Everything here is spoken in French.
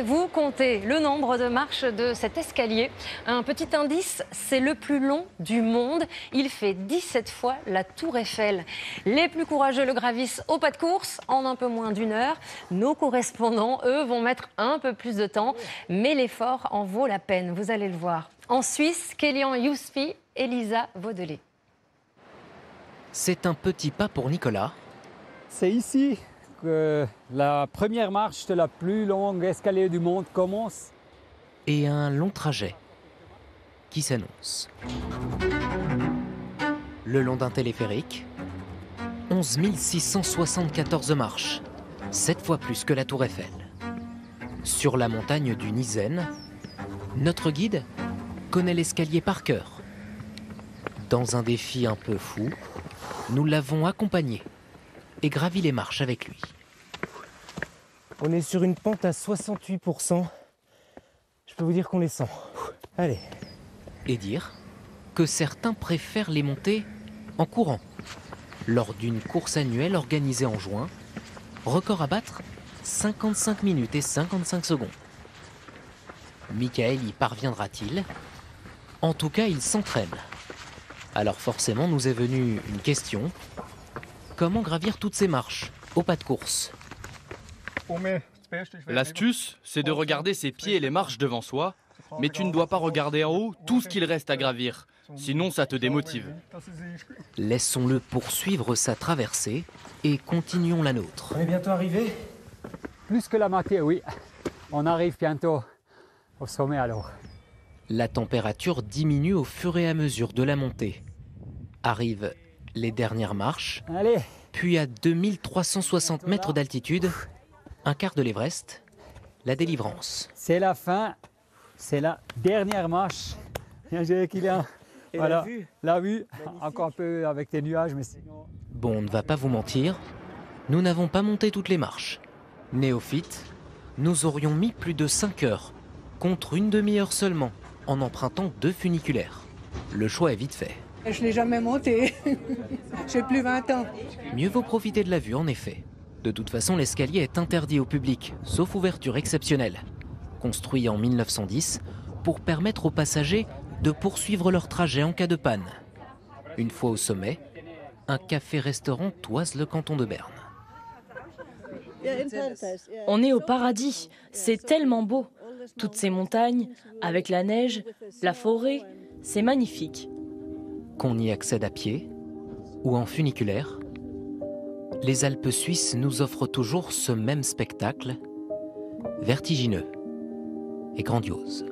Vous comptez le nombre de marches de cet escalier. Un petit indice, c'est le plus long du monde. Il fait 17 fois la Tour Eiffel. Les plus courageux le gravissent au pas de course en un peu moins d'une heure. Nos correspondants, eux, vont mettre un peu plus de temps, mais l'effort en vaut la peine, vous allez le voir. En Suisse, Kélian Yousfi et Lisa Vaudelet. C'est un petit pas pour Nicolas. C'est ici que la première marche de la plus longue escalier du monde commence. Et un long trajet qui s'annonce. Le long d'un téléphérique, 11 674 marches, 7 fois plus que la Tour Eiffel. Sur la montagne du Nizen, notre guide connaît l'escalier par cœur. Dans un défi un peu fou, nous l'avons accompagné et gravi les marches avec lui. On est sur une pente à 68%. Je peux vous dire qu'on les sent. Allez. Et dire que certains préfèrent les monter en courant. Lors d'une course annuelle organisée en juin, record à battre, 55 minutes et 55 secondes. Michael y parviendra-t-il? En tout cas, il s'entraîne. Alors forcément, nous est venue une question. Comment gravir toutes ces marches au pas de course? L'astuce, c'est de regarder ses pieds et les marches devant soi, mais tu ne dois pas regarder en haut tout ce qu'il reste à gravir, sinon ça te démotive. Laissons-le poursuivre sa traversée et continuons la nôtre. On est bientôt arrivé. Plus que la moitié, oui. On arrive bientôt au sommet alors. La température diminue au fur et à mesure de la montée. Arrivent les dernières marches, Allez, puis à 2360 mètres d'altitude, un quart de l'Everest, la délivrance. c'est la fin. C'est la dernière marche. Bien joué, Kylian. Et Voilà, la vue la vue, encore un peu avec des nuages, mais Bon, on ne va pas vous mentir, nous n'avons pas monté toutes les marches. Néophytes, nous aurions mis plus de 5 heures, contre une demi-heure seulement, en empruntant 2 funiculaires. Le choix est vite fait. Je ne l'ai jamais monté. J'ai plus 20 ans. Mieux vaut profiter de la vue, en effet. De toute façon, l'escalier est interdit au public, sauf ouverture exceptionnelle. Construit en 1910 pour permettre aux passagers de poursuivre leur trajet en cas de panne. Une fois au sommet, un café-restaurant toise le canton de Berne. On est au paradis, c'est tellement beau. Toutes ces montagnes, avec la neige, la forêt, c'est magnifique. Qu'on y accède à pied ou en funiculaire, les Alpes suisses nous offrent toujours ce même spectacle, vertigineux et grandiose.